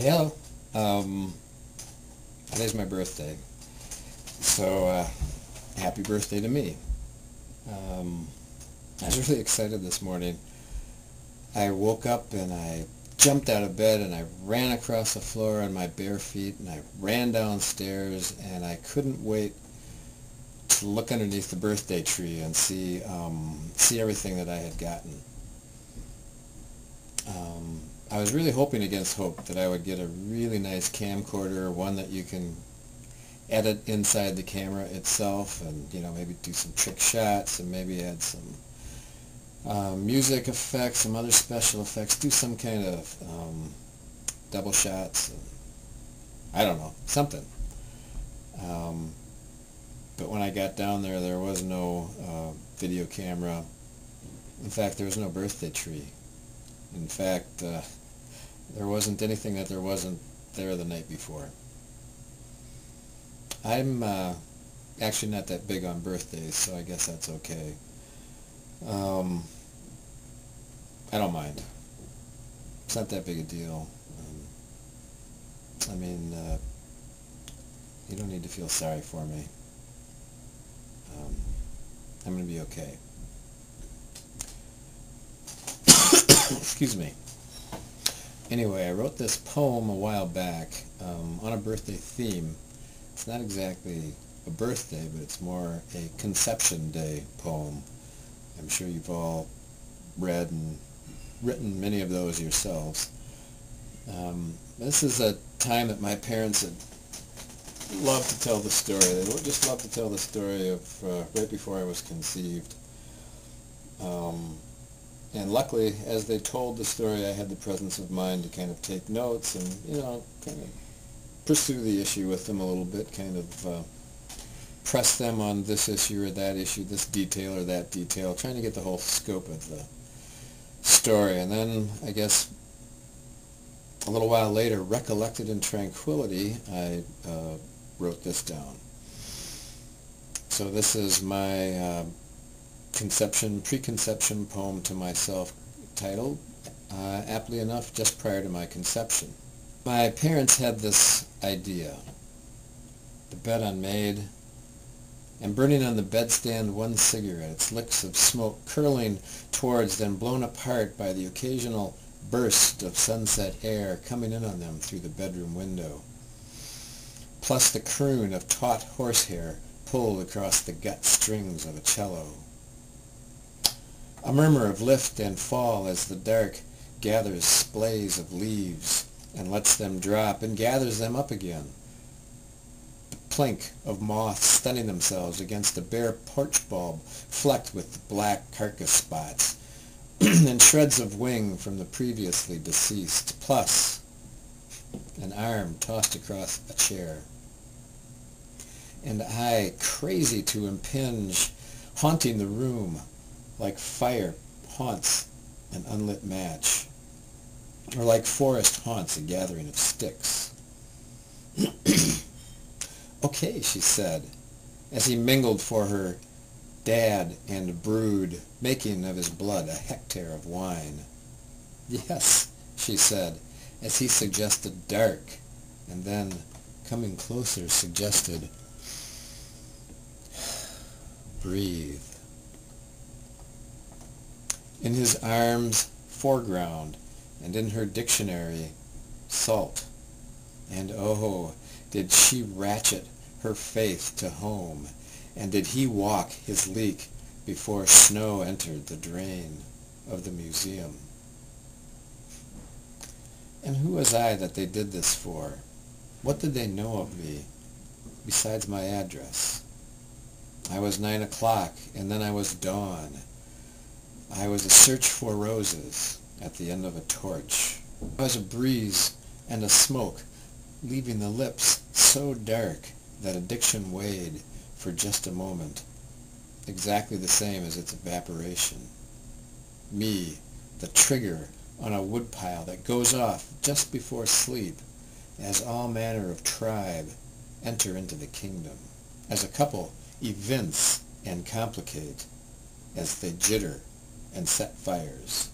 Yeah, today's my birthday, so happy birthday to me. I was really excited this morning. I woke up and I jumped out of bed and I ran across the floor on my bare feet and I ran downstairs and I couldn't wait to look underneath the birthday tree and see everything that I had gotten. I was really hoping against hope that I would get a really nice camcorder, one that you can edit inside the camera itself, and maybe do some trick shots and maybe add some music effects, some other special effects, do some kind of double shots, and I don't know, something. But when I got down there, there was no video camera. In fact, there was no birthday tree. In fact, there wasn't anything that there wasn't there the night before. I'm actually not that big on birthdays, so I guess that's okay. I don't mind. It's not that big a deal. You don't need to feel sorry for me. I'm going to be okay. Excuse me. Anyway, I wrote this poem a while back on a birthday theme. It's not exactly a birthday, but it's more a Conception Day poem. I'm sure you've all read and written many of those yourselves. This is a time that my parents had loved to tell the story. They just loved to tell the story of right before I was conceived. And luckily, as they told the story, I had the presence of mind to kind of take notes and, kind of pursue the issue with them a little bit, kind of press them on this issue or that issue, this detail or that detail, trying to get the whole scope of the story. And then, I guess, a little while later, recollected in tranquility, I wrote this down. So this is my preconception poem to myself, titled, aptly enough, Just Prior to My Conception. My parents had this idea. The bed unmade, and burning on the bedstand one cigarette, its licks of smoke curling towards, then blown apart by the occasional burst of sunset air coming in on them through the bedroom window, plus the croon of taut horsehair pulled across the gut strings of a cello. A murmur of lift and fall as the dark gathers splays of leaves and lets them drop and gathers them up again. The plink of moths stunning themselves against a bare porch bulb flecked with black carcass spots and shreds of wing from the previously deceased, plus an arm tossed across a chair. And I, crazy to impinge, haunting the room, like fire haunts an unlit match, or like forest haunts a gathering of sticks. Okay, she said, as he mingled for her dad and brewed, making of his blood a hectare of wine. Yes, she said, as he suggested dark, and then, coming closer, suggested, breathe. In his arms, foreground, and in her dictionary, salt. And oh, did she ratchet her faith to home, and did he walk his leak before snow entered the drain of the museum. And who was I that they did this for? What did they know of me, besides my address? I was 9 o'clock, and then I was dawn. I was a search for roses at the end of a torch. I was a breeze and a smoke, leaving the lips so dark that addiction weighed for just a moment, exactly the same as its evaporation. Me, the trigger on a woodpile that goes off just before sleep, as all manner of tribe enter into the kingdom, as a couple evince and complicate, as they jitter and set fires.